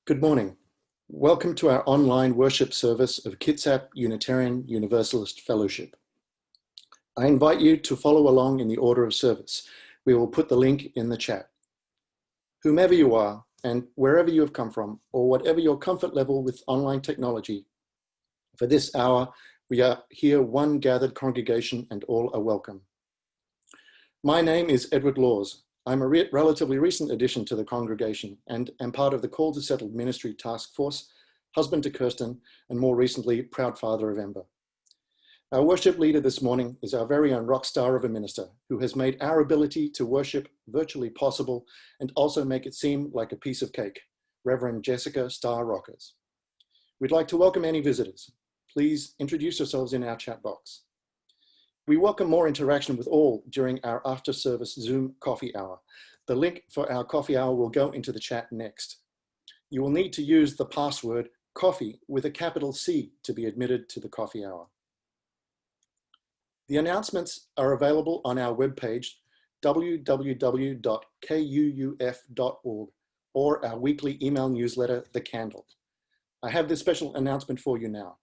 Good morning. Welcome to our online worship service of Kitsap Unitarian Universalist Fellowship. I invite you to follow along in the order of service. We will put the link in the chat. Whomever you are and wherever you have come from, or whatever your comfort level with online technology, for this hour, we are here one gathered congregation and all are welcome. My name is Edward Laws. I'm a relatively recent addition to the congregation and am part of the Call to Settled Ministry Task Force, husband to Kirsten, and more recently, proud father of Ember. Our worship leader this morning is our very own rock star of a minister who has made our ability to worship virtually possible and also make it seem like a piece of cake, Reverend Jessica Starr Rockers. We'd like to welcome any visitors. Please introduce yourselves in our chat box. We welcome more interaction with all during our after-service Zoom coffee hour. The link for our coffee hour will go into the chat next. You will need to use the password coffee with a capital C to be admitted to the coffee hour. The announcements are available on our webpage, www.kuuf.org, or our weekly email newsletter, The Candle. I have this special announcement for you now.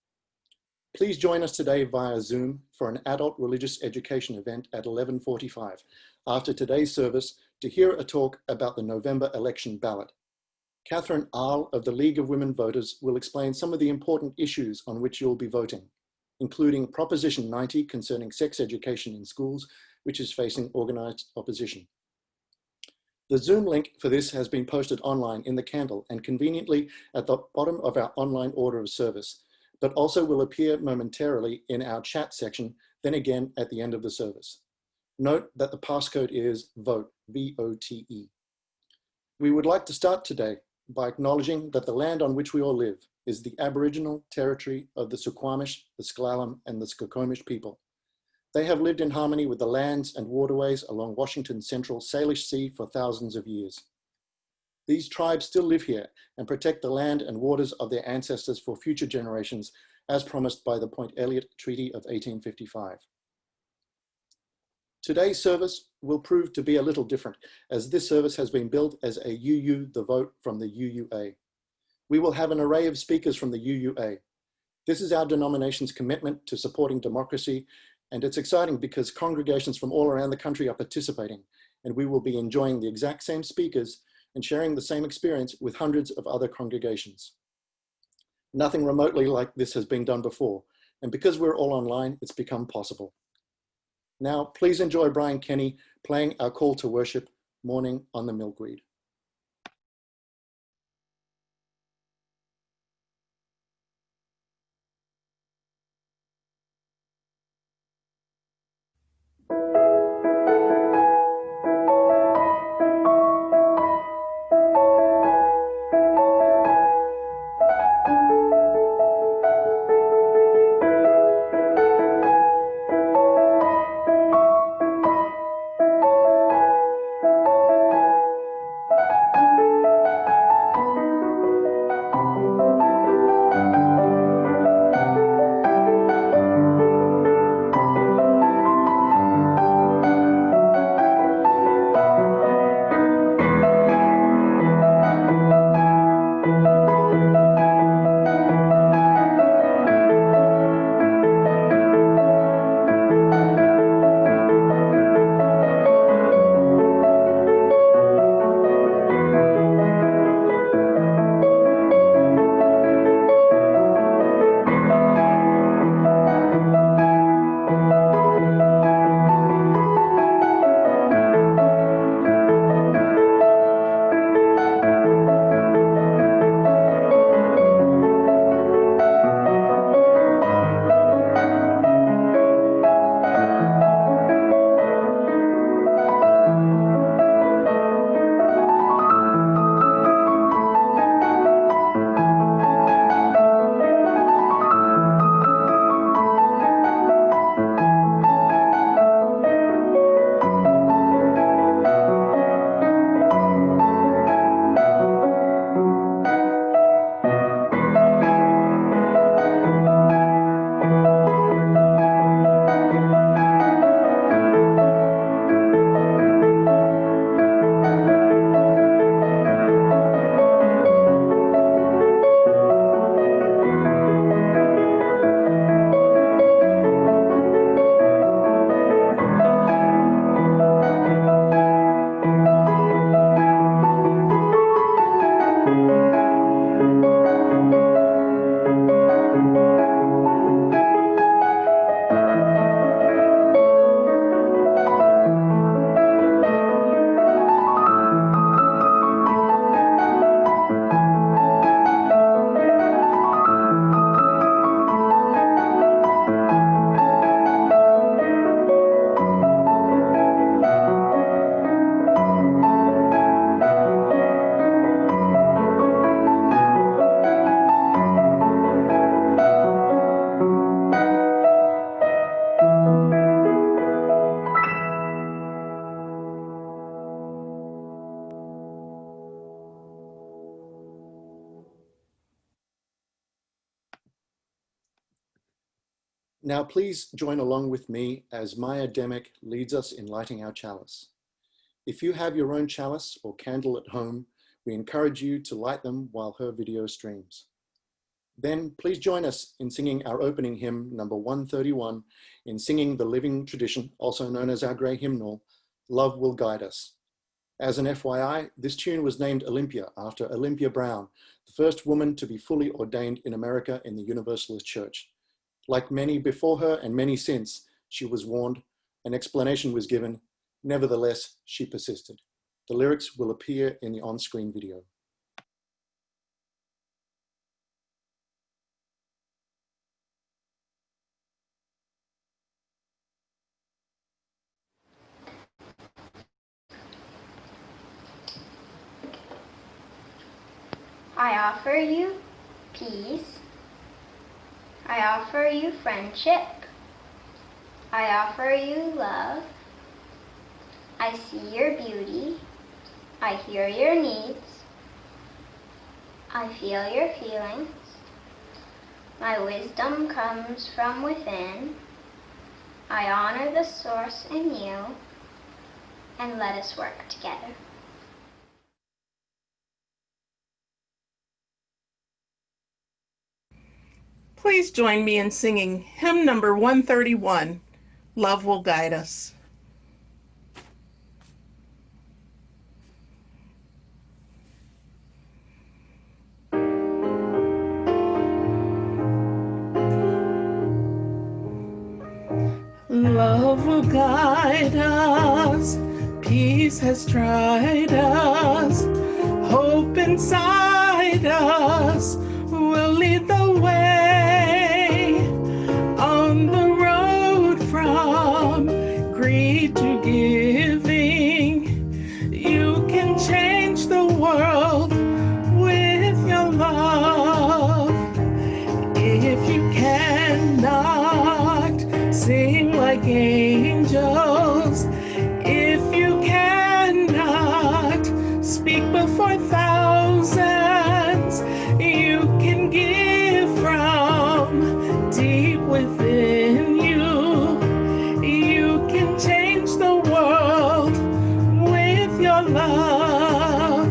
Please join us today via Zoom for an adult religious education event at 11:45 after today's service to hear a talk about the November election ballot. Catherine Ahl of the League of Women Voters will explain some of the important issues on which you'll be voting, including Proposition 90 concerning sex education in schools, which is facing organized opposition. The Zoom link for this has been posted online in the Candle and conveniently at the bottom of our online order of service, but also will appear momentarily in our chat section, then again at the end of the service. Note that the passcode is VOTE, V-O-T-E. We would like to start today by acknowledging that the land on which we all live is the Aboriginal territory of the Suquamish, the S'Klallam, and the Skokomish people. They have lived in harmony with the lands and waterways along Washington's central Salish Sea for thousands of years. These tribes still live here and protect the land and waters of their ancestors for future generations, as promised by the Point Elliott Treaty of 1855. Today's service will prove to be a little different, as this service has been built as a UU the Vote from the UUA. We will have an array of speakers from the UUA. This is our denomination's commitment to supporting democracy, and it's exciting because congregations from all around the country are participating, and we will be enjoying the exact same speakers and sharing the same experience with hundreds of other congregations. Nothing remotely like this has been done before, and because we're all online, it's become possible. Now, please enjoy Brian Kenny playing our call to worship, Morning on the Milkweed. Now please join along with me as Maya Demick leads us in lighting our chalice. If you have your own chalice or candle at home, we encourage you to light them while her video streams. Then please join us in singing our opening hymn, number 131, in singing the living tradition, also known as our Grey Hymnal, Love Will Guide Us. As an FYI, this tune was named Olympia after Olympia Brown, the first woman to be fully ordained in America in the Universalist Church. Like many before her and many since, she was warned, an explanation was given. Nevertheless, she persisted. The lyrics will appear in the on-screen video. I offer you peace. I offer you friendship. I offer you love. I see your beauty. I hear your needs. I feel your feelings. My wisdom comes from within. I honor the source in you, and let us work together. Please join me in singing hymn number 131, Love Will Guide Us. Love will guide us, peace has tried us, hope inside us will lead the way on the road from greed to giving. You can change the world with your love. If you cannot sing like angels, if you cannot speak before thousands, you can give from deep within you. You can change the world with your love.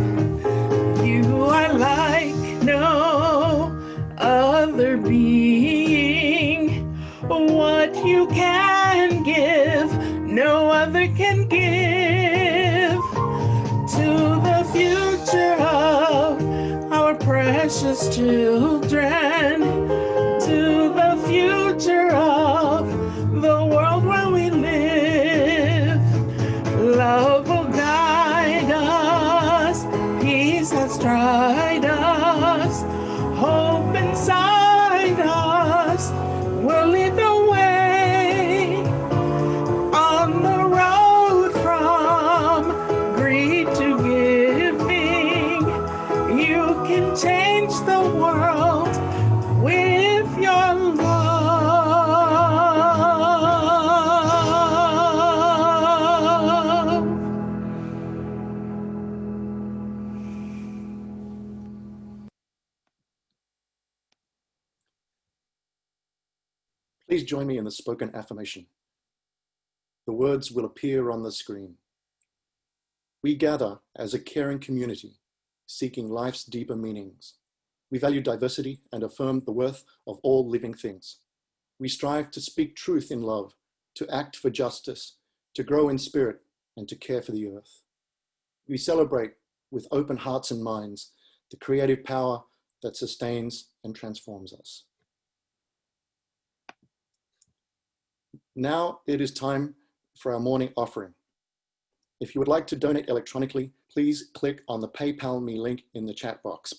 You are like no other being. What you can give, no other can give. To the future of our precious children, to the future of the world where we live. Love will guide us, peace has tried us, hope inside us will lead the way on the road from greed to giving. You can change the world with your love. Please join me in the spoken affirmation. The words will appear on the screen. We gather as a caring community, seeking life's deeper meanings. We value diversity and affirm the worth of all living things. We strive to speak truth in love, to act for justice, to grow in spirit, and to care for the earth. We celebrate with open hearts and minds the creative power that sustains and transforms us. Now it is time for our morning offering. If you would like to donate electronically, please click on the PayPal me link in the chat box.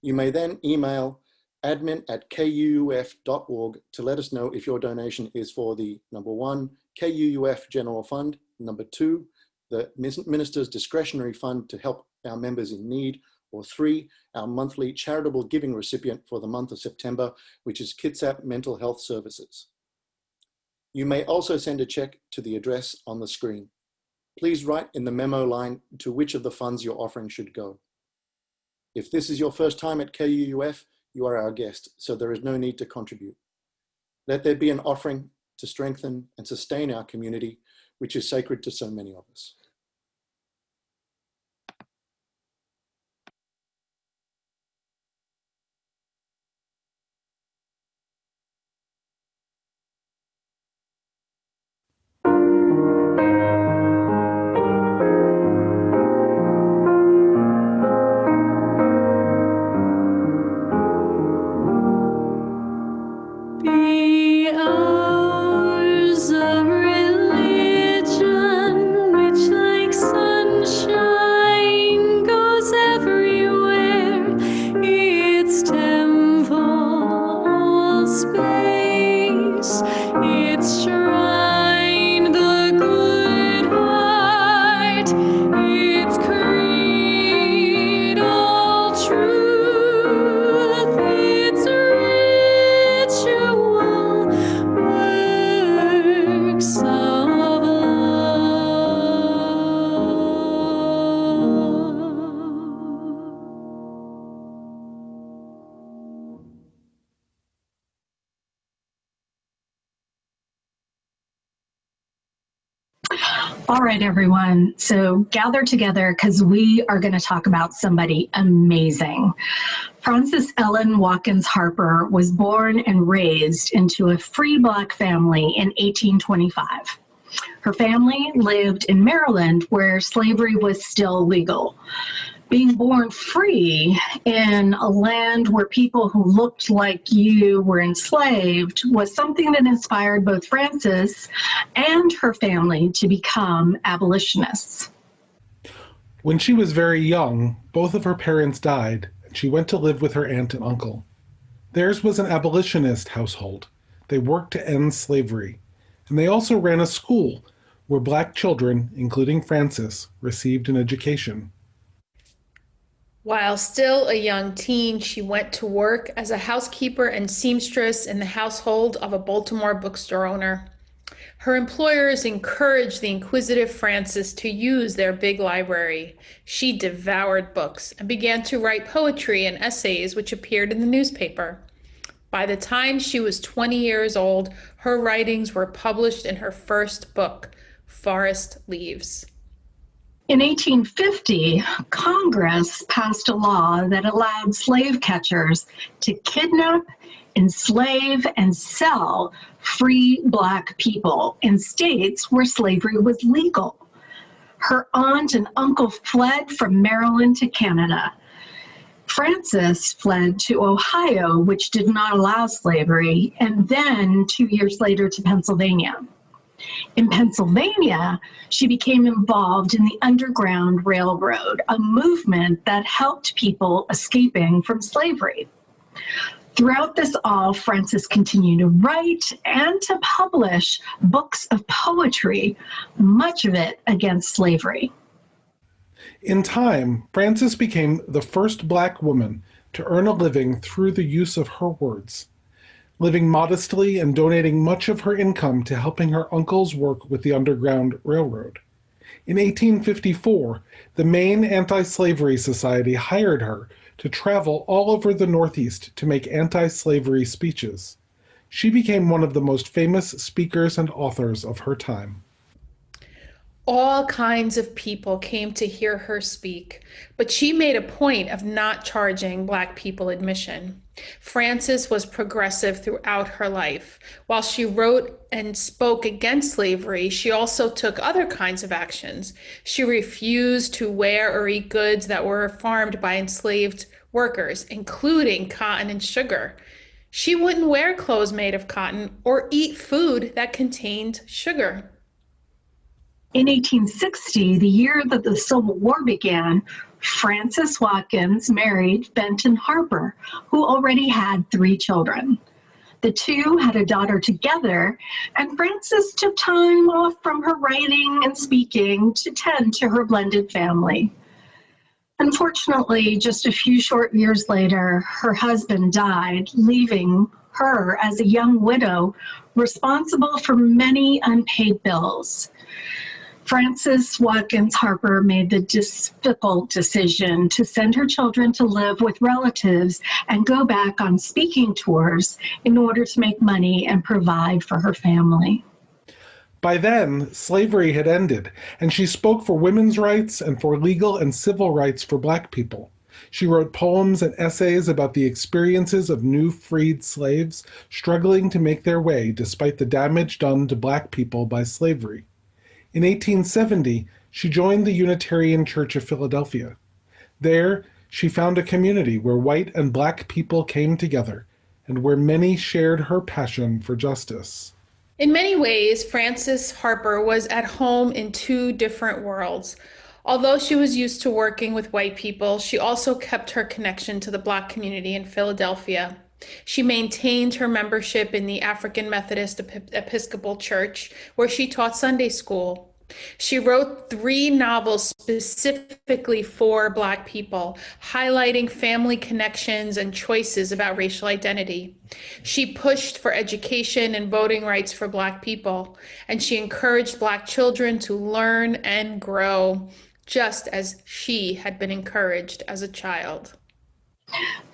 You may then email admin@kuuf.org to let us know if your donation is for the number 1, KUUF General Fund, number 2, the Minister's Discretionary Fund to help our members in need, or 3, our monthly charitable giving recipient for the month of September, which is Kitsap Mental Health Services. You may also send a check to the address on the screen. Please write in the memo line to which of the funds your offering should go. If this is your first time at KUUF, you are our guest, so there is no need to contribute. Let there be an offering to strengthen and sustain our community, which is sacred to so many of us. Be ours a religion which like sunshine goes everywhere, its temple all space, its shrine the good heart, its creed all truth, its ritual works of love. All right, everyone. So gather together because we are going to talk about somebody amazing. Frances Ellen Watkins Harper was born and raised into a free Black family in 1825. Her family lived in Maryland, where slavery was still legal. Being born free in a land where people who looked like you were enslaved was something that inspired both Frances and her family to become abolitionists. When she was very young, both of her parents died, and she went to live with her aunt and uncle. Theirs was an abolitionist household. They worked to end slavery, and they also ran a school where Black children, including Frances, received an education. While still a young teen, she went to work as a housekeeper and seamstress in the household of a Baltimore bookstore owner. Her employers encouraged the inquisitive Frances to use their big library. She devoured books and began to write poetry and essays which appeared in the newspaper. By the time she was 20 years old, her writings were published in her first book, Forest Leaves. In 1850, Congress passed a law that allowed slave catchers to kidnap, enslave, and sell free Black people in states where slavery was legal. Her aunt and uncle fled from Maryland to Canada. Frances fled to Ohio, which did not allow slavery, and then 2 years later to Pennsylvania. In Pennsylvania, she became involved in the Underground Railroad, a movement that helped people escaping from slavery. Throughout this all, Frances continued to write and to publish books of poetry, much of it against slavery. In time, Frances became the first Black woman to earn a living through the use of her words, living modestly and donating much of her income to helping her uncle's work with the Underground Railroad. In 1854, the Maine Anti-Slavery Society hired her to travel all over the Northeast to make anti-slavery speeches. She became one of the most famous speakers and authors of her time. All kinds of people came to hear her speak, but she made a point of not charging Black people admission. Frances was progressive throughout her life. While she wrote and spoke against slavery, she also took other kinds of actions. She refused to wear or eat goods that were farmed by enslaved workers, including cotton and sugar. She wouldn't wear clothes made of cotton or eat food that contained sugar. In 1860, the year that the Civil War began, Frances Watkins married Benton Harper, who already had 3 children. The two had a daughter together, and Frances took time off from her writing and speaking to tend to her blended family. Unfortunately, just a few short years later, her husband died, leaving her as a young widow responsible for many unpaid bills. Frances Watkins Harper made the difficult decision to send her children to live with relatives and go back on speaking tours in order to make money and provide for her family. By then, slavery had ended, and she spoke for women's rights and for legal and civil rights for Black people. She wrote poems and essays about the experiences of new freed slaves struggling to make their way despite the damage done to Black people by slavery. In 1870, she joined the Unitarian Church of Philadelphia. There, she found a community where white and Black people came together, and where many shared her passion for justice. In many ways, Frances Harper was at home in two different worlds. Although she was used to working with white people, she also kept her connection to the Black community in Philadelphia. She maintained her membership in the African Methodist Episcopal Church, where she taught Sunday school. She wrote 3 novels specifically for Black people, highlighting family connections and choices about racial identity. She pushed for education and voting rights for Black people, and she encouraged Black children to learn and grow, just as she had been encouraged as a child.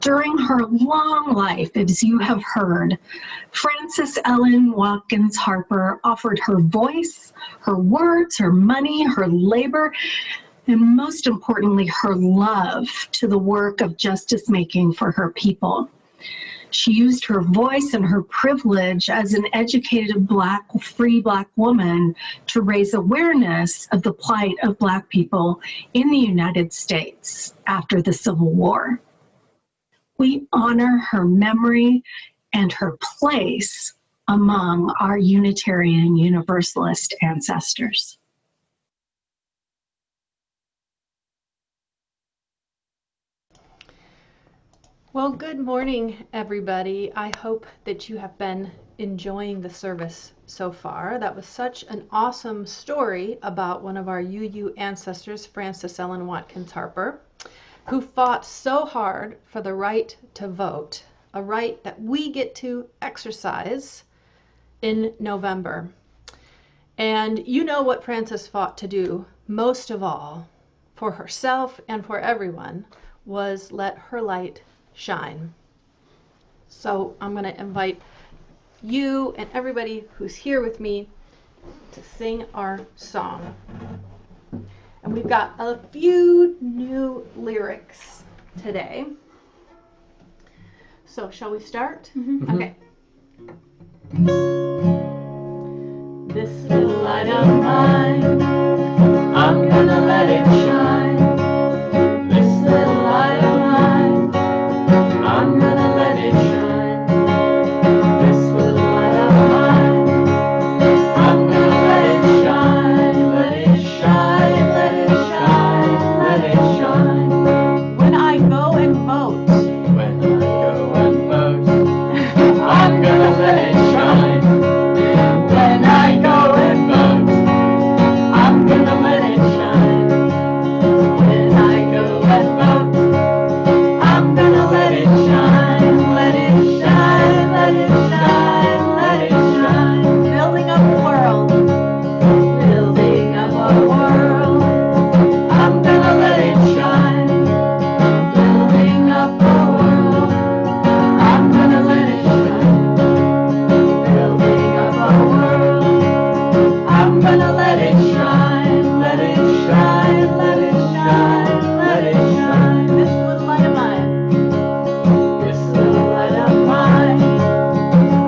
During her long life, as you have heard, Frances Ellen Watkins Harper offered her voice, her words, her money, her labor, and most importantly, her love to the work of justice making for her people. She used her voice and her privilege as an educated free Black woman to raise awareness of the plight of Black people in the United States after the Civil War. We honor her memory and her place among our Unitarian Universalist ancestors. Well, good morning, everybody. I hope that you have been enjoying the service so far. That was such an awesome story about one of our UU ancestors, Frances Ellen Watkins Harper, who fought so hard for the right to vote, a right that we get to exercise in November. And you know what Frances fought to do most of all for herself and for everyone was let her light shine. So I'm going to invite you and everybody who's here with me to sing our song. And we've got a few new lyrics today. So shall we start? Mm-hmm. Okay. This little light of mine, I'm gonna let it shine. This little light of mine, I'm gonna let it shine. This little light of mine, I'm gonna let it shine. Let it shine, let it shine, let it shine. When I go and vote, when I go and vote, I'm gonna let it shine. When I go and vote, I'm gonna let it shine. When I go and vote, I'm gonna let it shine. Let it shine, let it shine, let it shine. Building up a world, building up a world. I'm gonna let it shine. Building up a world, I'm gonna let it shine. Building up a world, I'm gonna let it shine. Let it shine, let it shine, let it shine. This little light of mine, this little light of mine,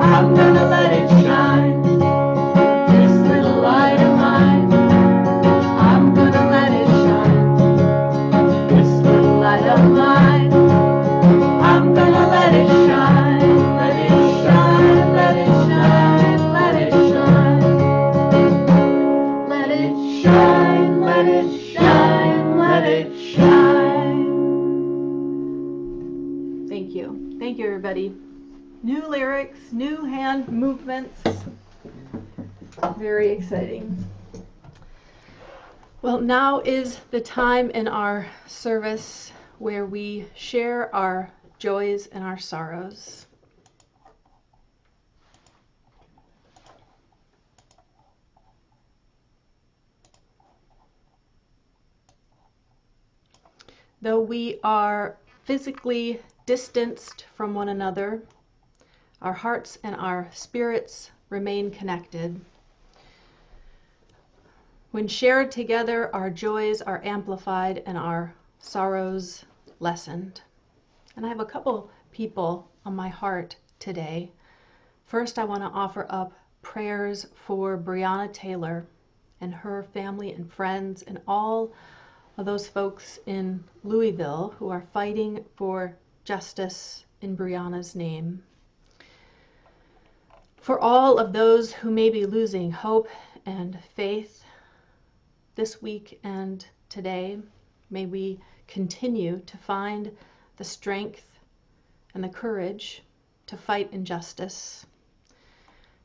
I'm gonna let it shine. This little light of mine, I'm gonna let it shine. This little light of mine, I'm gonna let it shine. Let it shine, let it shine, let it shine. Let it shine, let it shine, let it shine. Thank you. Thank you, everybody. New lyrics, new hand movements. Very exciting. Well, now is the time in our service where we share our joys and our sorrows. Though we are physically distanced from one another, our hearts and our spirits remain connected. When shared together, our joys are amplified and our sorrows lessened. And I have a couple people on my heart today. First, I want to offer up prayers for Brianna Taylor and her family and friends and all of those folks in Louisville who are fighting for justice in Brianna's name. For all of those who may be losing hope and faith this week and today, may we continue to find the strength and the courage to fight injustice.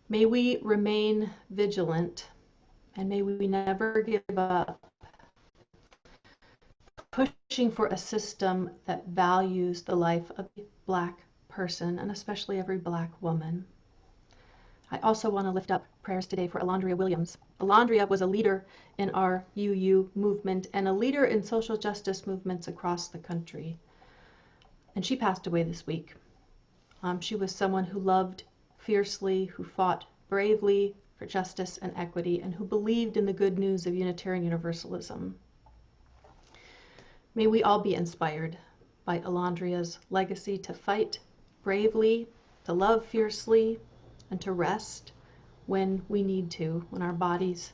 May we remain vigilant, and may we never give up pushing for a system that values the life of a Black person, and especially every Black woman. I also want to lift up prayers today for Alondria Williams. Alondria was a leader in our UU movement and a leader in social justice movements across the country. And she passed away this week. She was someone who loved fiercely, who fought bravely for justice and equity, and who believed in the good news of Unitarian Universalism. May we all be inspired by Alondria's legacy to fight bravely, to love fiercely, and to rest when we need to, when our bodies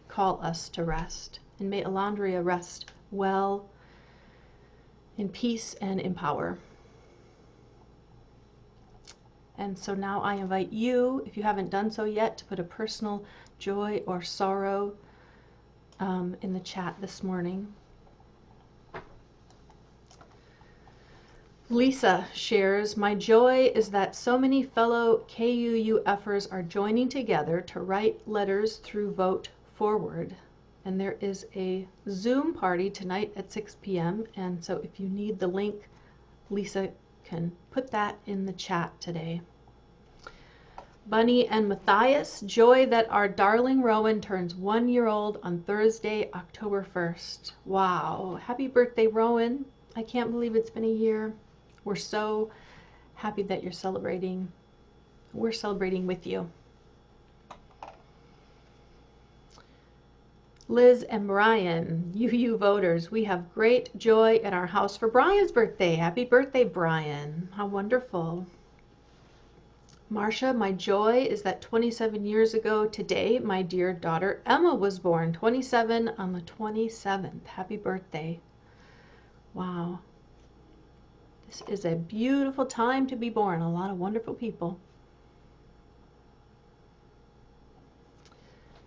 call us to rest. And may Alondria rest well, in peace and in power. And so now I invite you, if you haven't done so yet, to put a personal joy or sorrow in the chat this morning. Lisa shares, my joy is that so many fellow KUUFers are joining together to write letters through Vote Forward. And there is a Zoom party tonight at 6 p.m. And so if you need the link, Lisa can put that in the chat today. Bunny and Matthias, joy that our darling Rowan turns 1 year old on Thursday, October 1st. Wow, happy birthday, Rowan. I can't believe it's been a year. We're so happy that you're celebrating. We're celebrating with you. Liz and Brian, UU voters, we have great joy at our house for Brian's birthday. Happy birthday, Brian. How wonderful. Marcia, my joy is that 27 years ago today, my dear daughter Emma was born, 27 on the 27th. Happy birthday. Wow. This is a beautiful time to be born. A lot of wonderful people.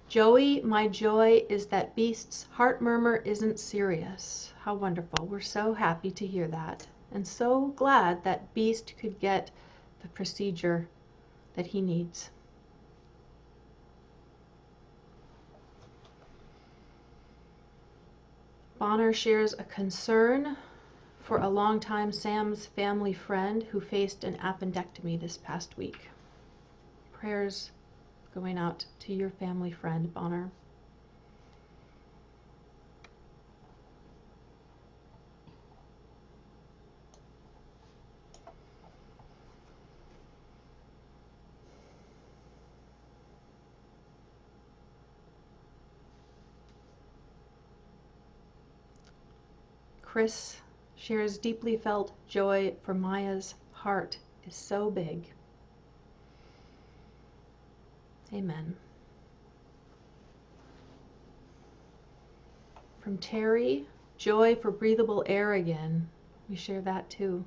Joey, my joy is that Beast's heart murmur isn't serious. How wonderful. We're so happy to hear that. And so glad that Beast could get the procedure that he needs. Bonner shares a concern for a longtime Sam's family friend who faced an appendectomy this past week. Prayers going out to your family friend, Bonner. Chris shares deeply felt joy for Maya's heart is so big. Amen. From Terry, joy for breathable air again. We share that too.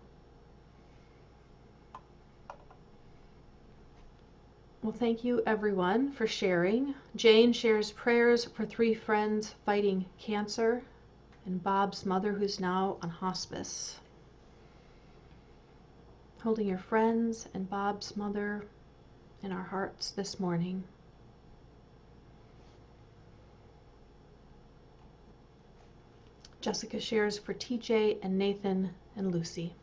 Well, thank you everyone for sharing. Jane shares prayers for 3 friends fighting cancer and Bob's mother who's now on hospice. Holding your friends and Bob's mother in our hearts this morning. Jessica shares for TJ and Nathan and Lucy.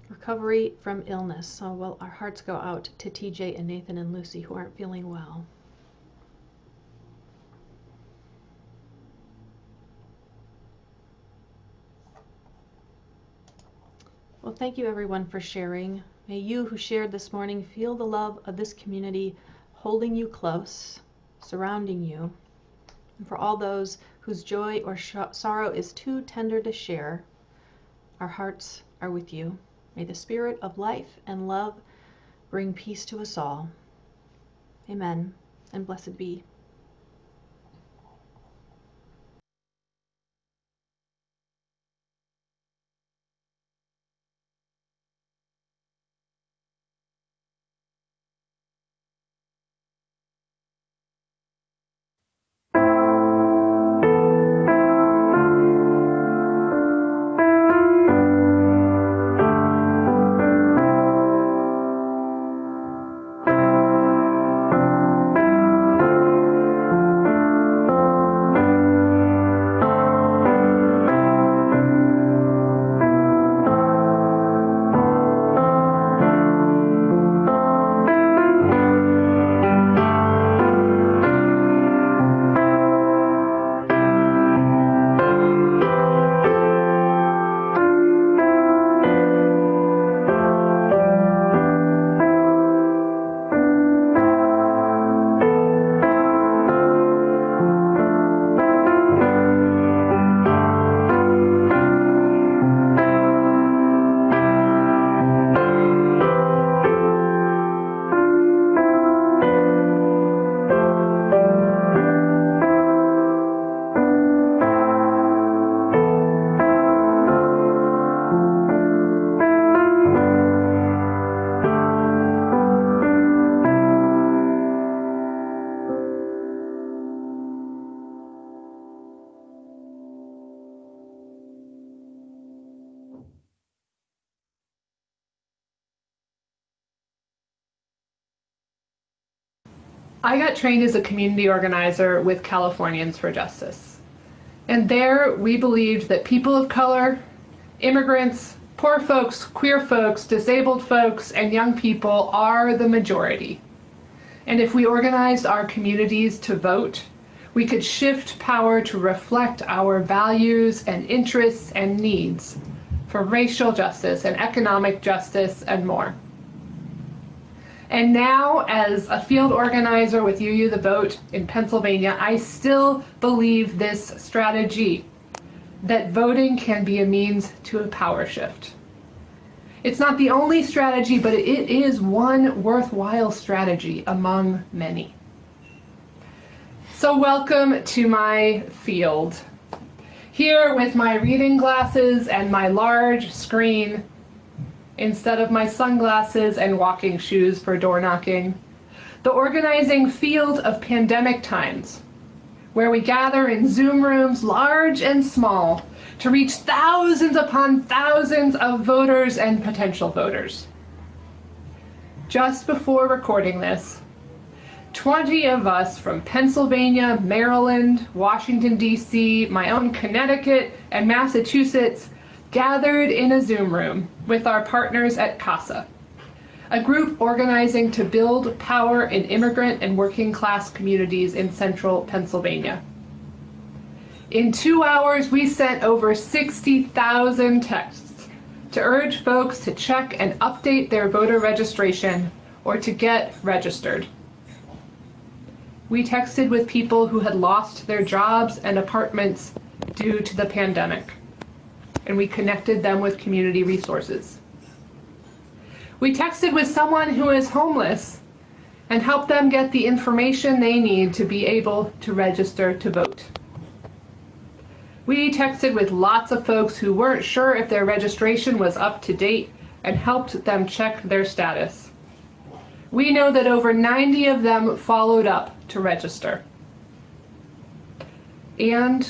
Recovery from illness. So, well, our hearts go out to TJ and Nathan and Lucy who aren't feeling well. Well, thank you everyone for sharing. May you who shared this morning feel the love of this community holding you close, surrounding you. And for all those whose joy or sorrow is too tender to share, our hearts are with you. May the spirit of life and love bring peace to us all. Amen, and blessed be. I got trained as a community organizer with Californians for Justice. And there we believed that people of color, immigrants, poor folks, queer folks, disabled folks, and young people are the majority. And if we organized our communities to vote, we could shift power to reflect our values and interests and needs for racial justice and economic justice and more. And now, as a field organizer with UU The Vote in Pennsylvania, I still believe this strategy, that voting can be a means to a power shift. It's not the only strategy, but it is one worthwhile strategy among many. So welcome to my field. Here with my reading glasses and my large screen, instead of my sunglasses and walking shoes for door knocking, the organizing field of pandemic times, where we gather in Zoom rooms large and small to reach thousands upon thousands of voters and potential voters. Just before recording this, 20 of us from Pennsylvania, Maryland, Washington, D.C., my own Connecticut, and Massachusetts gathered in a Zoom room with our partners at CASA, a group organizing to build power in immigrant and working class communities in central Pennsylvania. In 2 hours, we sent over 60,000 texts to urge folks to check and update their voter registration or to get registered. We texted with people who had lost their jobs and apartments due to the pandemic, and we connected them with community resources. We texted with someone who is homeless and helped them get the information they need to be able to register to vote. We texted with lots of folks who weren't sure if their registration was up to date and helped them check their status. We know that over 90 of them followed up to register. And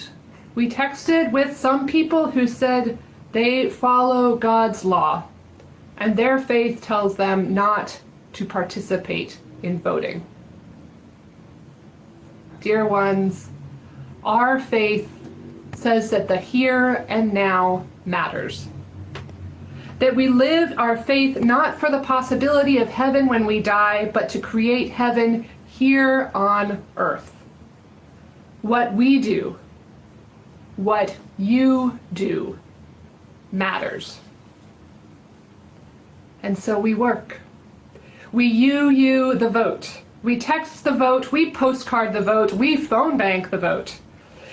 we texted with some people who said they follow God's law and their faith tells them not to participate in voting. Dear ones, our faith says that the here and now matters. That we live our faith not for the possibility of heaven when we die, but to create heaven here on earth. What we do, what you do, matters. And so we work. We UU the vote. We text the vote, we postcard the vote, we phone bank the vote.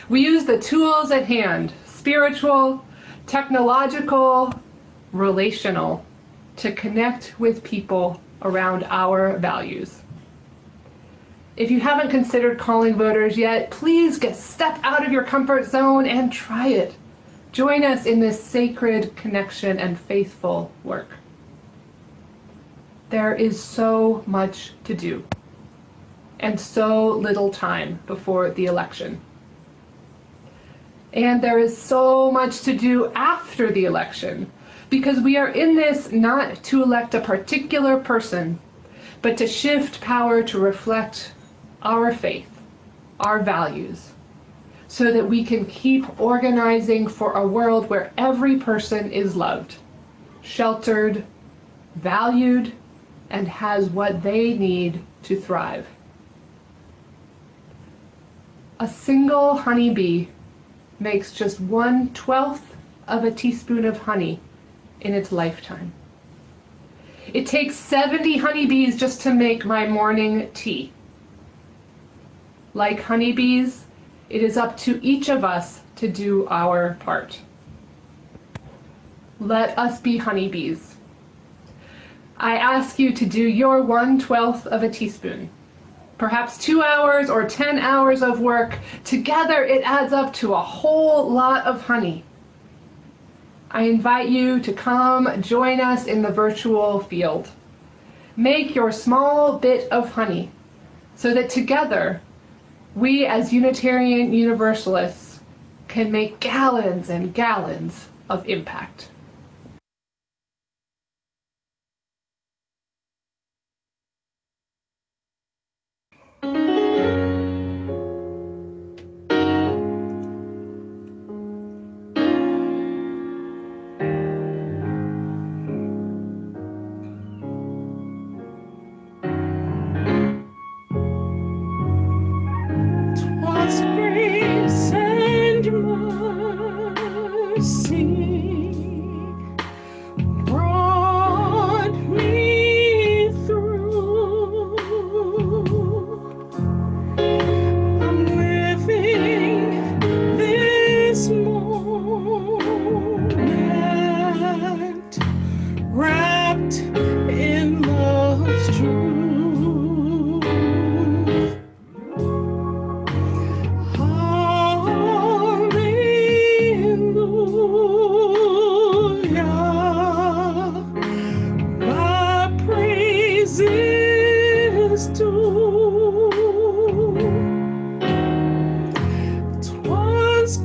We use the tools at hand, spiritual, technological, relational, to connect with people around our values. If you haven't considered calling voters yet, please step out of your comfort zone and try it. Join us in this sacred connection and faithful work. There is so much to do, and so little time before the election. And there is so much to do after the election, because we are in this not to elect a particular person, but to shift power to reflect our faith, our values, so that we can keep organizing for a world where every person is loved, sheltered, valued, and has what they need to thrive. A single honeybee makes just 1/12 of a teaspoon of honey in its lifetime. It takes 70 honeybees just to make my morning tea. Like honeybees, it is up to each of us to do our part. Let us be honeybees. I ask you to do your 1/12 of a teaspoon. Perhaps 2 hours or 10 hours of work. Together it adds up to a whole lot of honey. I invite you to come join us in the virtual field. Make your small bit of honey so that together we as Unitarian Universalists can make gallons and gallons of impact.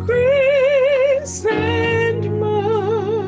Grace and mercy.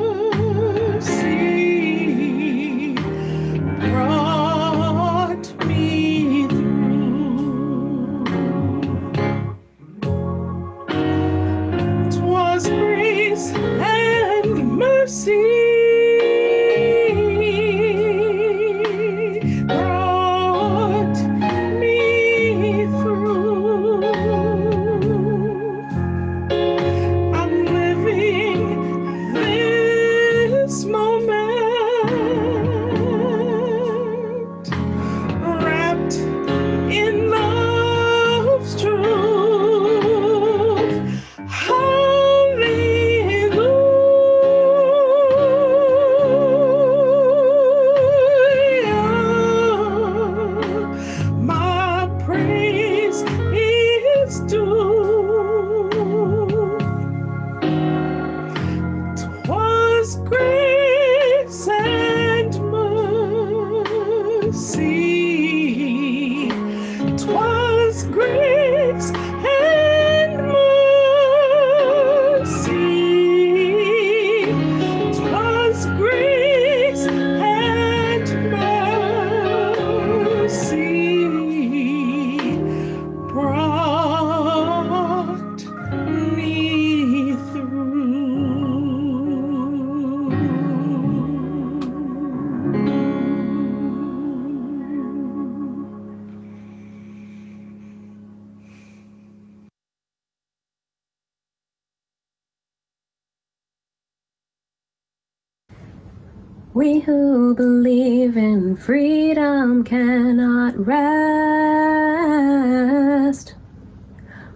We who believe in freedom cannot rest.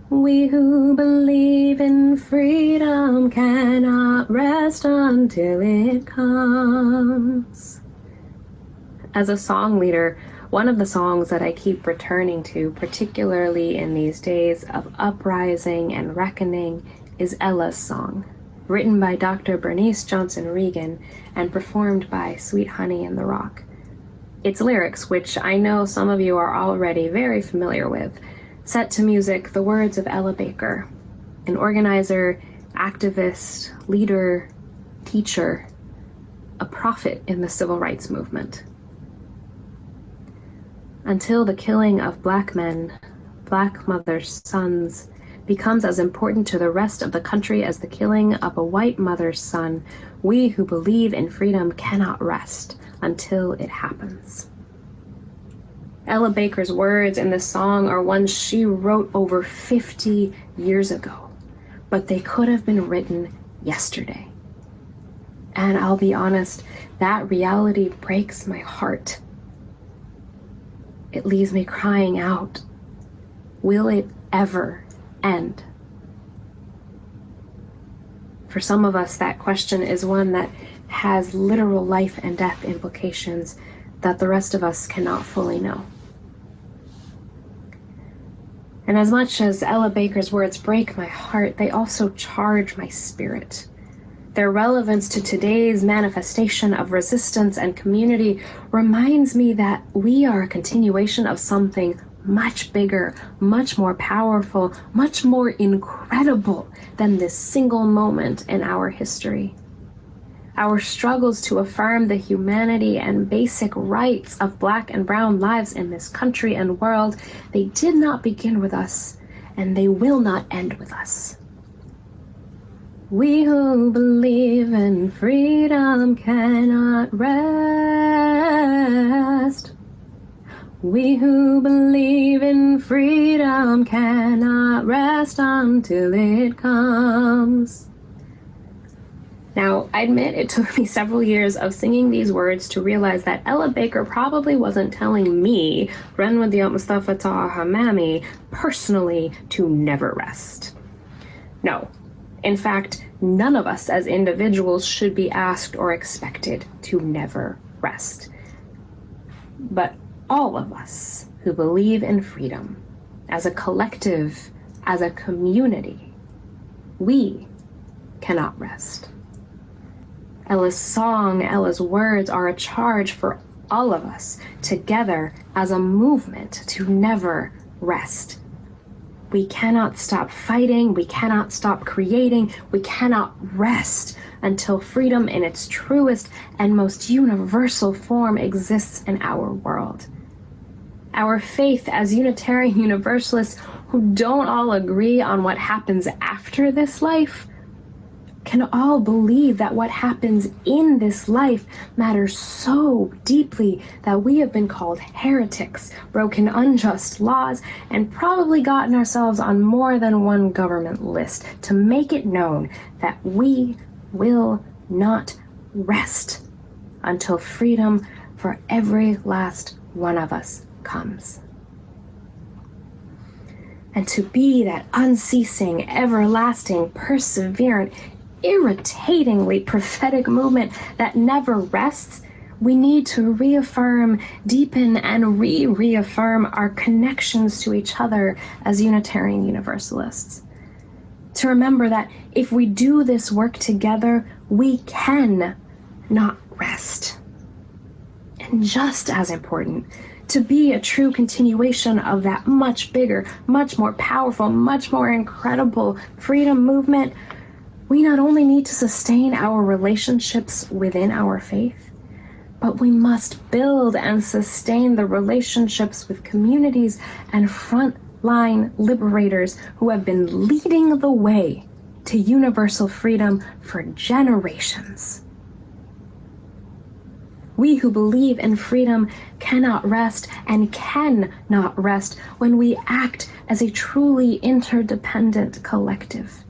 We who believe in freedom cannot rest until it comes. As a song leader, one of the songs that I keep returning to, particularly in these days of uprising and reckoning, is Ella's Song, written by Dr. Bernice Johnson Regan and performed by Sweet Honey and the Rock. Its lyrics, which I know some of you are already very familiar with, set to music the words of Ella Baker, an organizer, activist, leader, teacher, a prophet in the civil rights movement. Until the killing of Black men, Black mothers' sons, becomes as important to the rest of the country as the killing of a white mother's son, we who believe in freedom cannot rest until it happens. Ella Baker's words in this song are ones she wrote over 50 years ago, but they could have been written yesterday. And I'll be honest, that reality breaks my heart. It leaves me crying out, will it ever end? For some of us, that question is one that has literal life and death implications that the rest of us cannot fully know. And as much as Ella Baker's words break my heart, they also charge my spirit. Their relevance to today's manifestation of resistance and community reminds me that we are a continuation of something much bigger, much more powerful, much more incredible than this single moment in our history. Our struggles to affirm the humanity and basic rights of Black and brown lives in this country and world, they did not begin with us, and they will not end with us. We who believe in freedom cannot rest. We who believe in freedom cannot rest until it comes. Now, I admit it took me several years of singing these words to realize that Ella Baker probably wasn't telling me, Renwadi Mustafa Taha Hamami, personally to never rest. No. In fact, none of us as individuals should be asked or expected to never rest. But all of us who believe in freedom, as a collective, as a community, we cannot rest. Ella's song, Ella's words are a charge for all of us together as a movement to never rest. We cannot stop fighting, we cannot stop creating, we cannot rest until freedom in its truest and most universal form exists in our world. Our faith as Unitarian Universalists who don't all agree on what happens after this life can all believe that what happens in this life matters so deeply that we have been called heretics, broken unjust laws, and probably gotten ourselves on more than one government list to make it known that we will not rest until freedom for every last one of us comes. And to be that unceasing, everlasting, perseverant, irritatingly prophetic movement that never rests, we need to reaffirm, deepen, and reaffirm our connections to each other as Unitarian Universalists. To remember that if we do this work together, we can not rest. And just as important, to be a true continuation of that much bigger, much more powerful, much more incredible freedom movement, we not only need to sustain our relationships within our faith, but we must build and sustain the relationships with communities and frontline liberators who have been leading the way to universal freedom for generations. We who believe in freedom cannot rest and cannot rest when we act as a truly interdependent collective.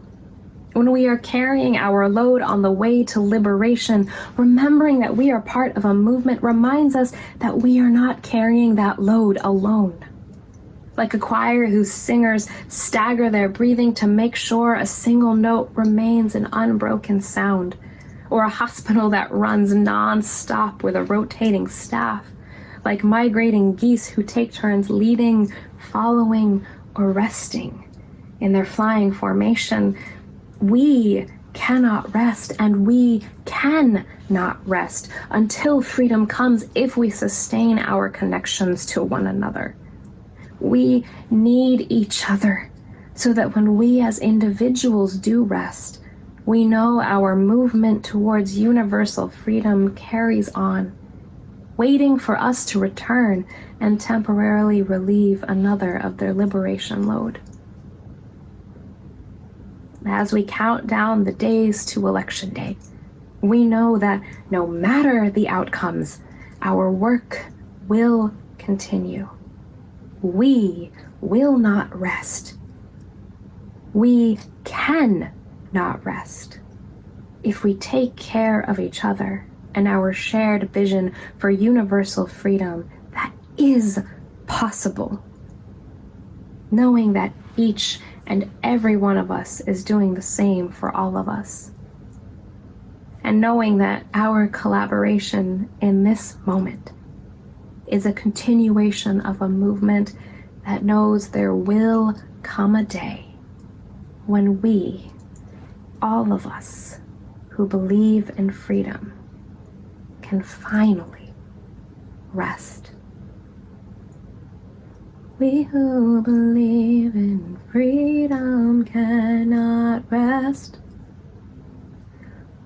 When we are carrying our load on the way to liberation, remembering that we are part of a movement reminds us that we are not carrying that load alone. Like a choir whose singers stagger their breathing to make sure a single note remains an unbroken sound, or a hospital that runs non-stop with a rotating staff, like migrating geese who take turns leading, following, or resting in their flying formation. We cannot rest, and we can not rest until freedom comes if we sustain our connections to one another. We need each other so that when we as individuals do rest, we know our movement towards universal freedom carries on, waiting for us to return and temporarily relieve another of their liberation load. As we count down the days to Election Day, we know that no matter the outcomes, our work will continue. We will not rest. We can not rest if we take care of each other and our shared vision for universal freedom that is possible, knowing that each and every one of us is doing the same for all of us, and knowing that our collaboration in this moment is a continuation of a movement that knows there will come a day when we, all of us who believe in freedom, can finally rest. We who believe in freedom cannot rest.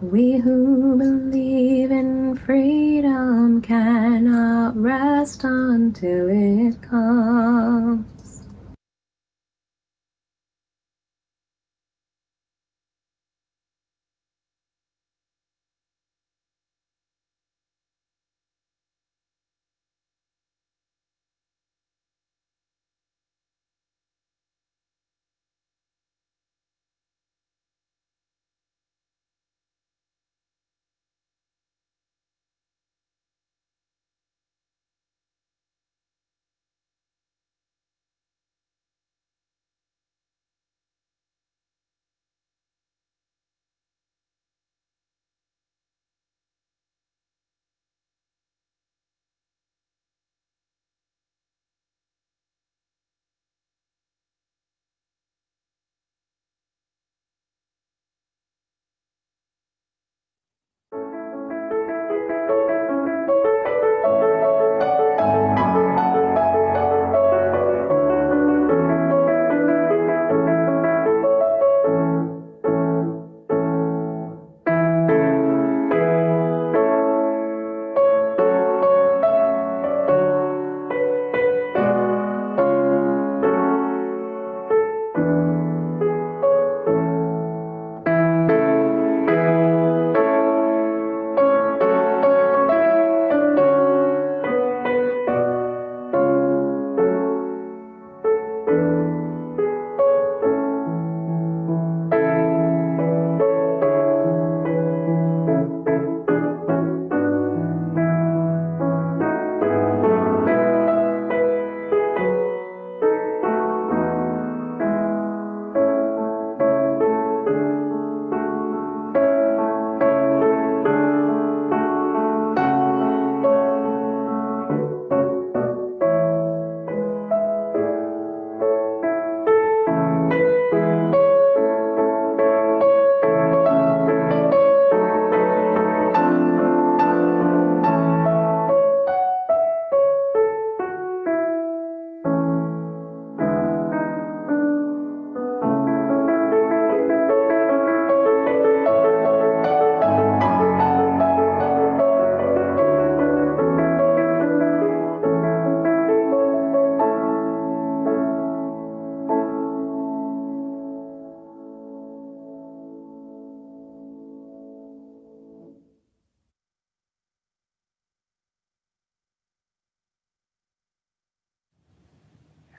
We who believe in freedom cannot rest until it comes.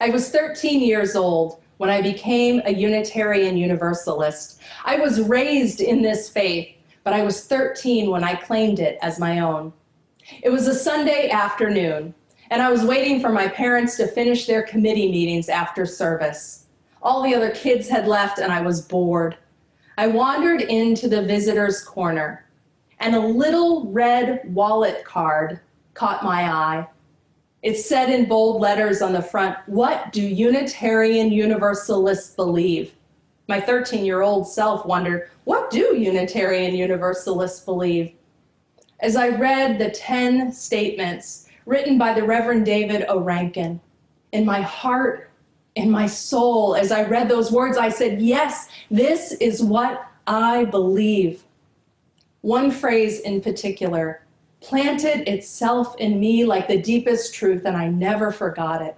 I was 13 years old when I became a Unitarian Universalist. I was raised in this faith, but I was 13 when I claimed it as my own. It was a Sunday afternoon, and I was waiting for my parents to finish their committee meetings after service. All the other kids had left, and I was bored. I wandered into the visitor's corner, and a little red wallet card caught my eye. It said in bold letters on the front, "What do Unitarian Universalists believe?" My 13-year-old self wondered, what do Unitarian Universalists believe? As I read the 10 statements written by the Reverend David O. Rankin, in my heart, in my soul, as I read those words, I said, yes, this is what I believe. One phrase in particular planted itself in me like the deepest truth, and I never forgot it.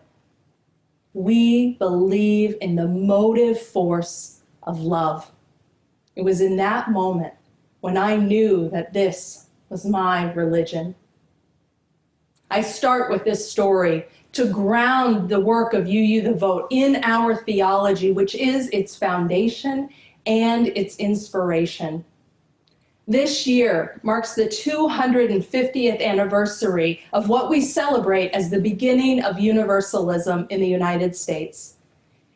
We believe in the motive force of love. It was in that moment when I knew that this was my religion. I start with this story to ground the work of UU the Vote in our theology, which is its foundation and its inspiration. This year marks the 250th anniversary of what we celebrate as the beginning of universalism in the United States.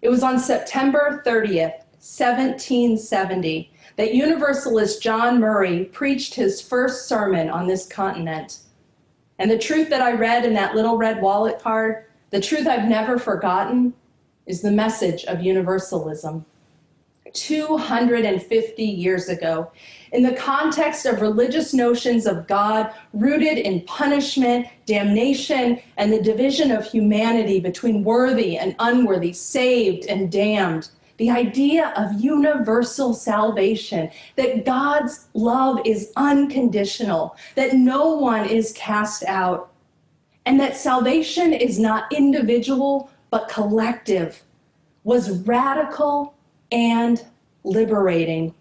It was on September 30th, 1770, that Universalist John Murray preached his first sermon on this continent. And the truth that I read in that little red wallet card, the truth I've never forgotten, is the message of universalism. 250 years ago, in the context of religious notions of God rooted in punishment, damnation, and the division of humanity between worthy and unworthy, saved and damned, the idea of universal salvation, that God's love is unconditional, that no one is cast out, and that salvation is not individual but collective, was radical and liberating.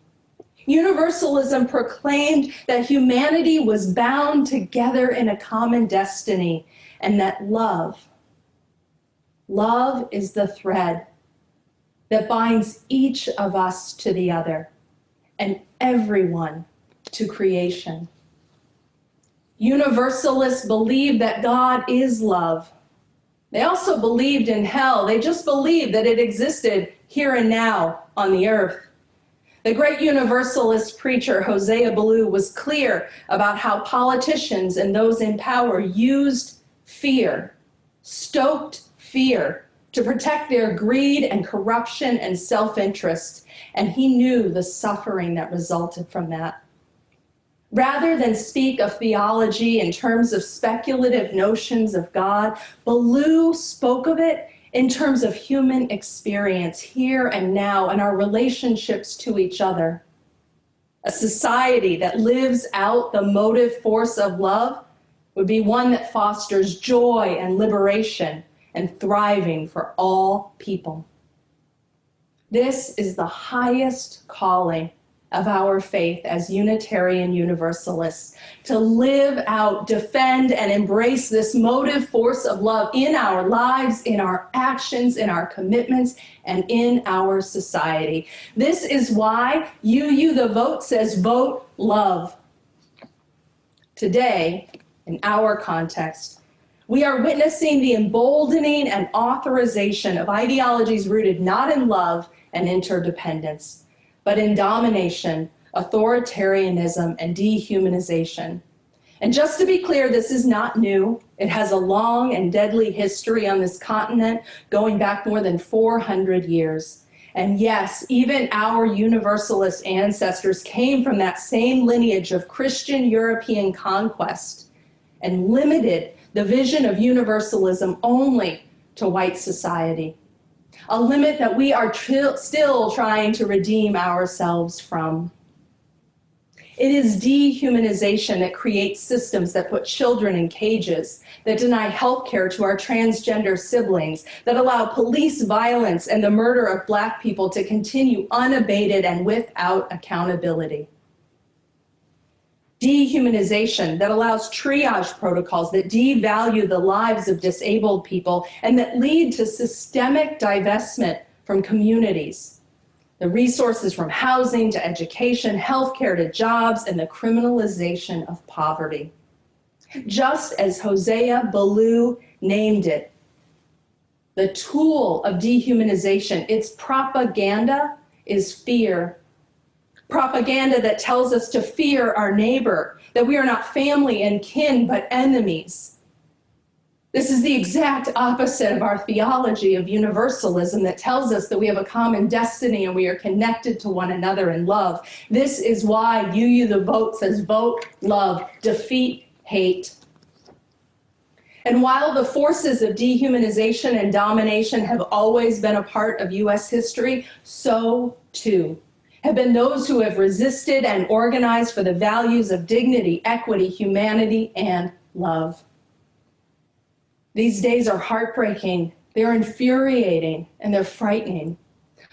Universalism proclaimed that humanity was bound together in a common destiny, and that love is the thread that binds each of us to the other and everyone to creation. Universalists believe that God is love. They also believed in hell. They just believed that it existed here and now on the earth. The great Universalist preacher Hosea Ballou was clear about how politicians and those in power used fear, stoked fear, to protect their greed and corruption and self-interest, and he knew the suffering that resulted from that. Rather than speak of theology in terms of speculative notions of God, Ballou spoke of it in terms of human experience here and now and our relationships to each other. A society that lives out the motive force of love would be one that fosters joy and liberation and thriving for all people. This is the highest calling of our faith as Unitarian Universalists, to live out, defend, and embrace this motive force of love in our lives, in our actions, in our commitments, and in our society. This is why UU the Vote says, vote love. Today, in our context, we are witnessing the emboldening and authorization of ideologies rooted not in love and interdependence, but in domination, authoritarianism, and dehumanization. And just to be clear, this is not new. It has a long and deadly history on this continent, going back more than 400 years. And yes, even our Universalist ancestors came from that same lineage of Christian European conquest and limited the vision of universalism only to white society, a limit that we are still trying to redeem ourselves from. It is dehumanization that creates systems that put children in cages, that deny health care to our transgender siblings, that allow police violence and the murder of Black people to continue unabated and without accountability. Dehumanization that allows triage protocols that devalue the lives of disabled people and that lead to systemic divestment from communities, the resources from housing to education, healthcare to jobs, and the criminalization of poverty. Just as Hosea Ballou named it, the tool of dehumanization, its propaganda is fear. Propaganda that tells us to fear our neighbor, that we are not family and kin, but enemies. This is the exact opposite of our theology of universalism that tells us that we have a common destiny and we are connected to one another in love. This is why UU the Vote says vote, love, defeat, hate. And while the forces of dehumanization and domination have always been a part of US history, so too have been those who have resisted and organized for the values of dignity, equity, humanity, and love. These days are heartbreaking, they're infuriating, and they're frightening.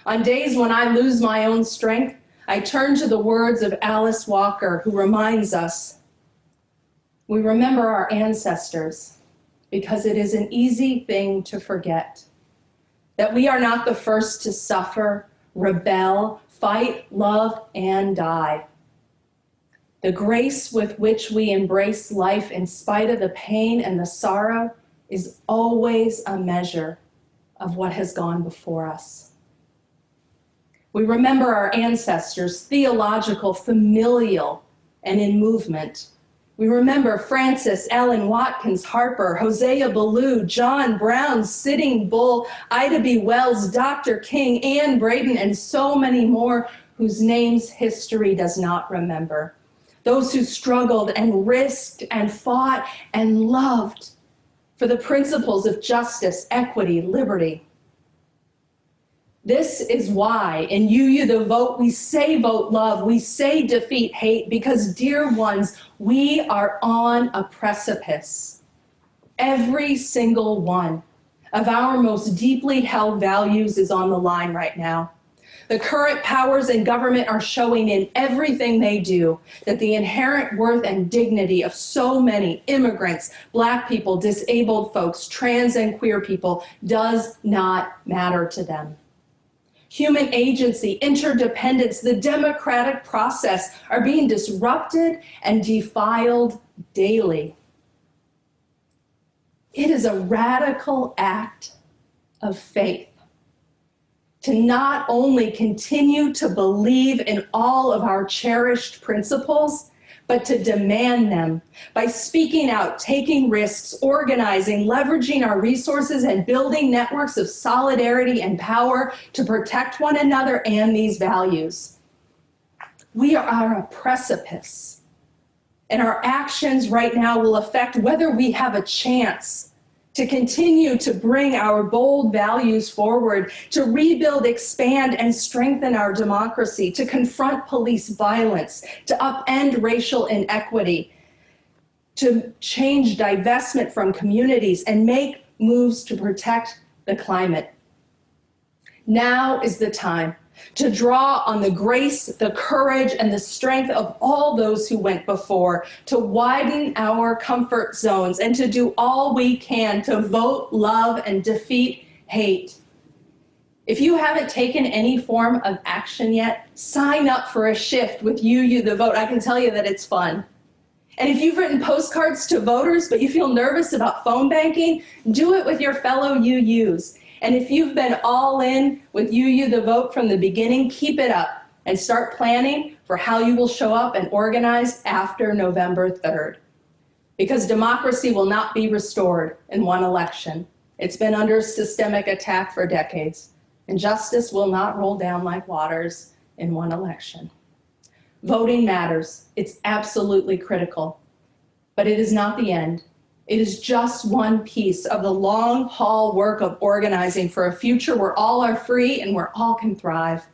On days when I lose my own strength, I turn to the words of Alice Walker, who reminds us, we remember our ancestors because it is an easy thing to forget, that we are not the first to suffer, rebel, fight, love, and die. The grace with which we embrace life in spite of the pain and the sorrow is always a measure of what has gone before us. We remember our ancestors, theological, familial, and in movement. We remember Francis, Ellen, Watkins, Harper, Hosea Ballou, John Brown, Sitting Bull, Ida B. Wells, Dr. King, Anne Braden, and so many more whose names history does not remember. Those who struggled and risked and fought and loved for the principles of justice, equity, liberty. This is why in UU the Vote, we say vote love, we say defeat hate, because dear ones, we are on a precipice. Every single one of our most deeply held values is on the line right now. The current powers in government are showing in everything they do that the inherent worth and dignity of so many immigrants, Black people, disabled folks, trans and queer people does not matter to them. Human agency, interdependence, the democratic process are being disrupted and defiled daily. It is a radical act of faith to not only continue to believe in all of our cherished principles, but to demand them by speaking out, taking risks, organizing, leveraging our resources, and building networks of solidarity and power to protect one another and these values. We are on a precipice, and our actions right now will affect whether we have a chance to continue to bring our bold values forward, to rebuild, expand, and strengthen our democracy, to confront police violence, to upend racial inequity, to change divestment from communities, and make moves to protect the climate. Now is the time to draw on the grace, the courage, and the strength of all those who went before, to widen our comfort zones, and to do all we can to vote, love, and defeat hate. If you haven't taken any form of action yet, sign up for a shift with UU the Vote. I can tell you that it's fun. And if you've written postcards to voters, but you feel nervous about phone banking, do it with your fellow UUs. And if you've been all in with UU the Vote from the beginning, keep it up and start planning for how you will show up and organize after November 3rd. Because democracy will not be restored in one election. It's been under systemic attack for decades, and justice will not roll down like waters in one election. Voting matters. It's absolutely critical, but it is not the end. It is just one piece of the long haul work of organizing for a future where all are free and where all can thrive.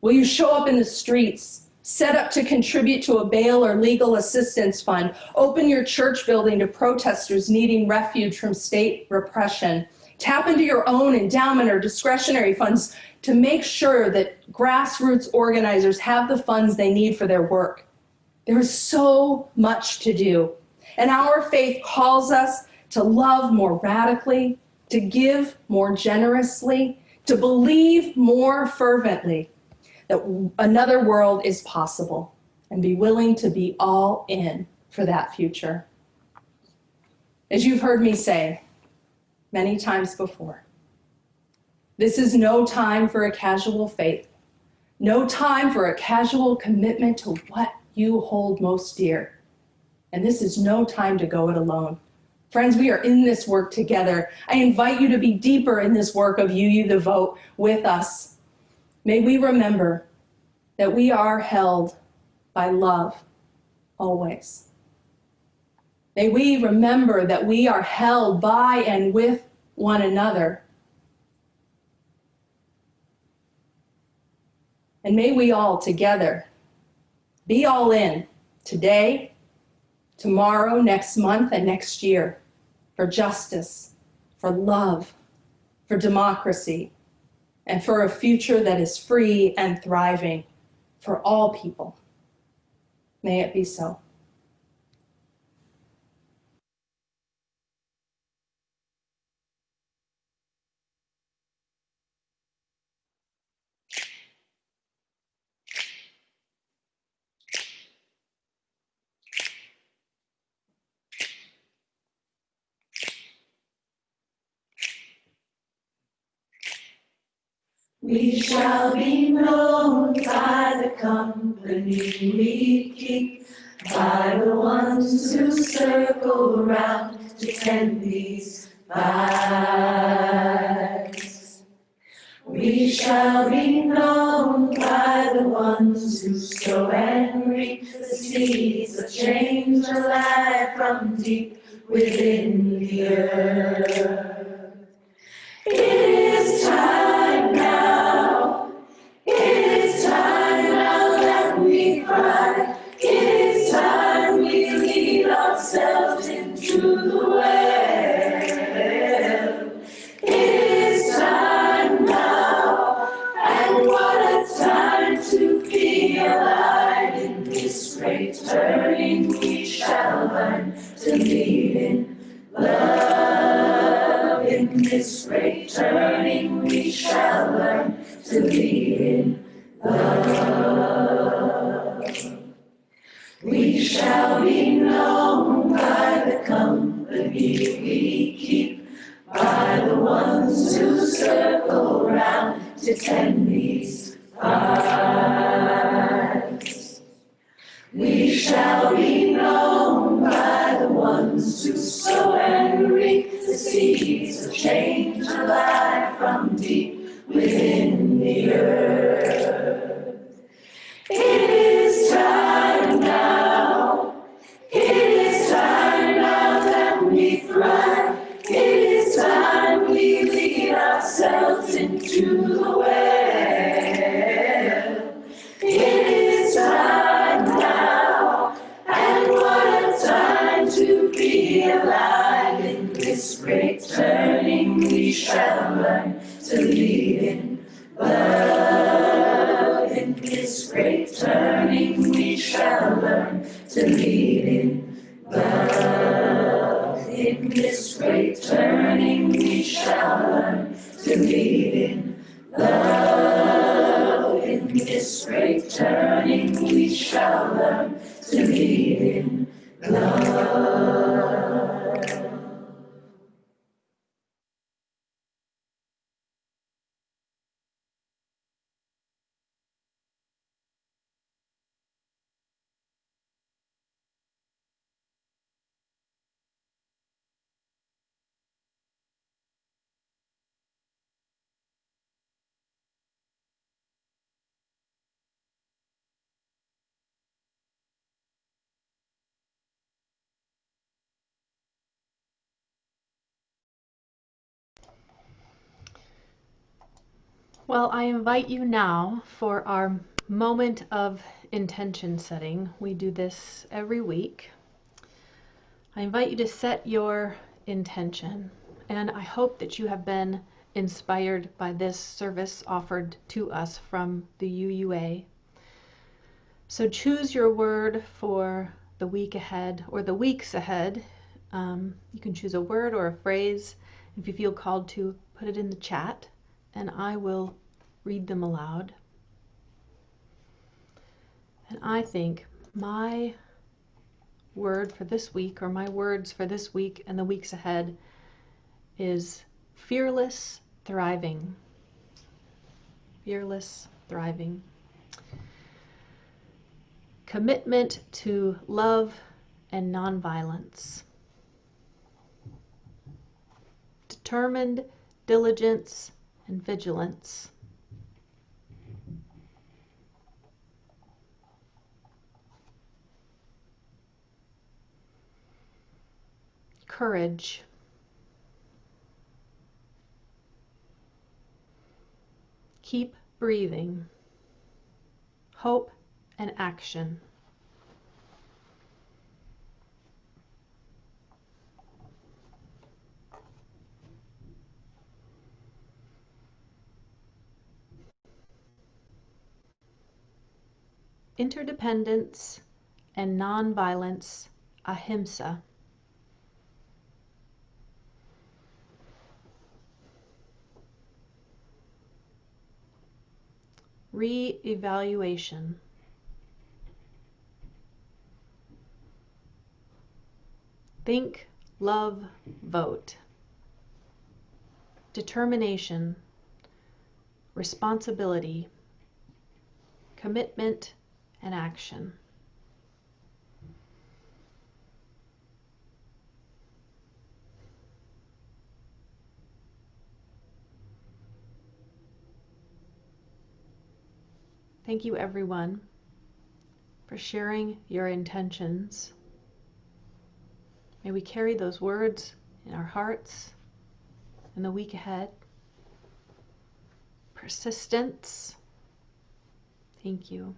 Will you show up in the streets, set up to contribute to a bail or legal assistance fund, open your church building to protesters needing refuge from state repression, tap into your own endowment or discretionary funds to make sure that grassroots organizers have the funds they need for their work? There is so much to do. And our faith calls us to love more radically, to give more generously, to believe more fervently that another world is possible, and be willing to be all in for that future. As you've heard me say many times before, this is no time for a casual faith, no time for a casual commitment to what you hold most dear. And this is no time to go it alone. Friends, we are in this work together. I invite you to be deeper in this work of UU the Vote with us. May we remember that we are held by love always. May we remember that we are held by and with one another. And may we all together be all in today, tomorrow, next month, and next year for justice, for love, for democracy, and for a future that is free and thriving for all people. May it be so. We shall be known by the company we keep, by the ones who circle around to tend these fires. We shall be known by the ones who sow and reap the seeds of change alive from deep within the earth. It is time now. It is time now that we cry. It is time we lead ourselves into the well. It is time now, and what a time to be alive in this great turning. We shall learn to lead in love. In this great turning, we shall learn to lead in love. We shall be known by the company we keep, by the ones who circle round to tend these fires. We shall be known by the ones who sow and reap the seeds of change alive from deep within the earth. It is time now. It is time now that we thrive. It is time we lead ourselves into the well. It is time now, and what a time to be alive in this great turning. We shall learn to lead in love. In this great turning, we shall learn to lead in love. In this great turning, we shall learn to lead in love. In this great turning, we shall learn to lead in love. Well, I invite you now for our moment of intention setting. We do this every week. I invite you to set your intention, and I hope that you have been inspired by this service offered to us from the UUA. So choose your word for the week ahead or the weeks ahead. You can choose a word or a phrase. If you feel called to, put it in the chat and I will read them aloud. And I think my word for this week, or my words for this week and the weeks ahead, is fearless thriving. Fearless thriving. Commitment to love and nonviolence. Determined diligence and vigilance. Courage. Keep breathing. Hope and action. Interdependence and nonviolence, ahimsa. Re-evaluation. Think, love, vote. Determination, responsibility, commitment, and action. Thank you, everyone, for sharing your intentions. May we carry those words in our hearts in the week ahead. Persistence. Thank you.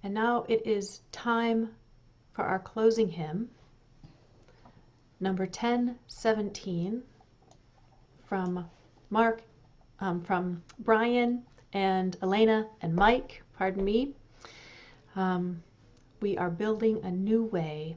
And now it is time for our closing hymn, number 1017, from Brian and Elena and Mike, pardon me. We are building a new way.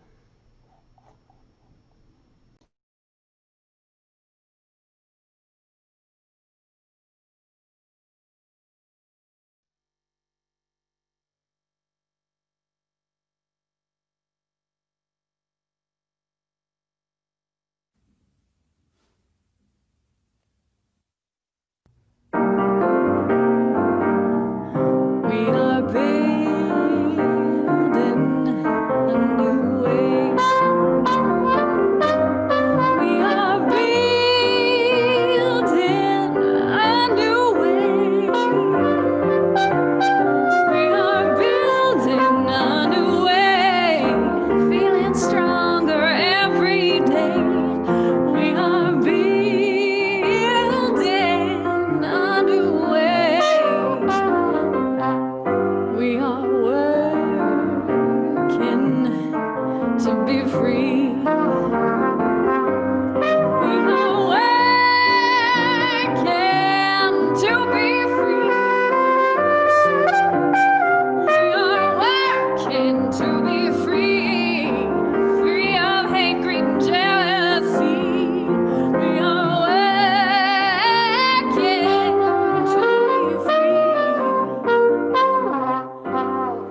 We are building a new way. We are building a new way. We are building a new way. Feeling stronger every day. We are building a new way. We are working to be free. We are working to be free. We are working to be free. Free of hate, greed, and jealousy. We are working to be free.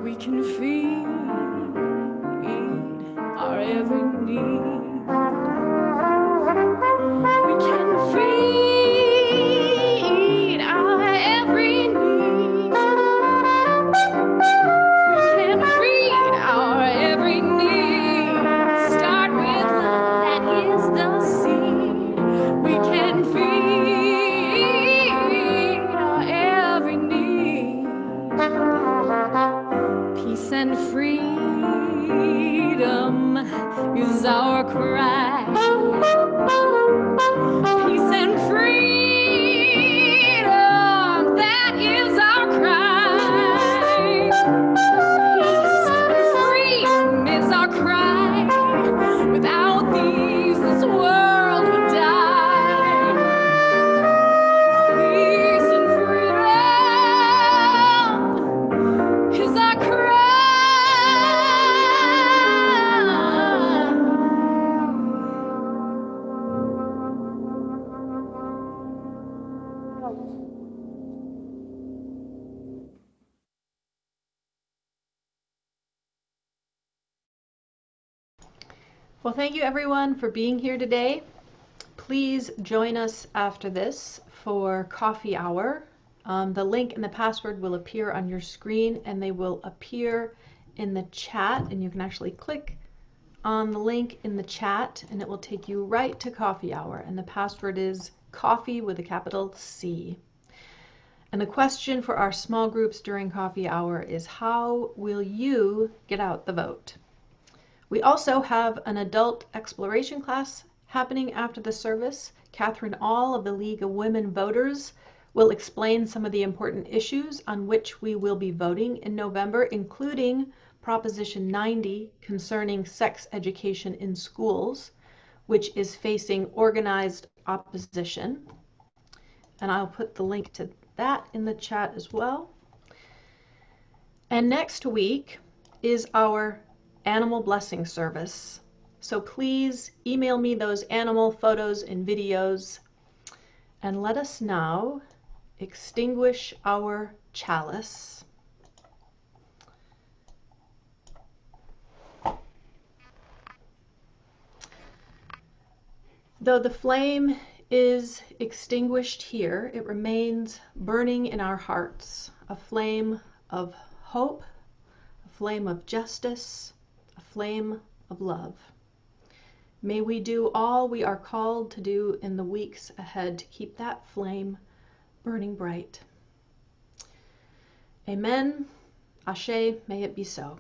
We can feed our every need. We can feed our every need. We can feed our every need. Start with love, that is the seed. We can feed our every need. Peace and freedom is our cry. Peace and freedom, that is our cry. Peace and freedom is our cry. Without these, this world would die. Peace and freedom is our cry. Well, thank you everyone for being here today. Please join us after this for coffee hour. The link and the password will appear on your screen, and they will appear in the chat, and you can actually click on the link in the chat and it will take you right to coffee hour, and the password is coffee with a capital C. And the question for our small groups during coffee hour is, how will you get out the vote? We also have an adult exploration class happening after the service. Catherine All of the League of Women Voters will explain some of the important issues on which we will be voting in November, including Proposition 90 concerning sex education in schools, which is facing organized opposition. And I'll put the link to that in the chat as well. And next week is our animal blessing service. So please email me those animal photos and videos, and let us now extinguish our chalice. Though the flame is extinguished here, it remains burning in our hearts, a flame of hope, a flame of justice, a flame of love. May we do all we are called to do in the weeks ahead to keep that flame burning bright. Amen. Ashe, may it be so.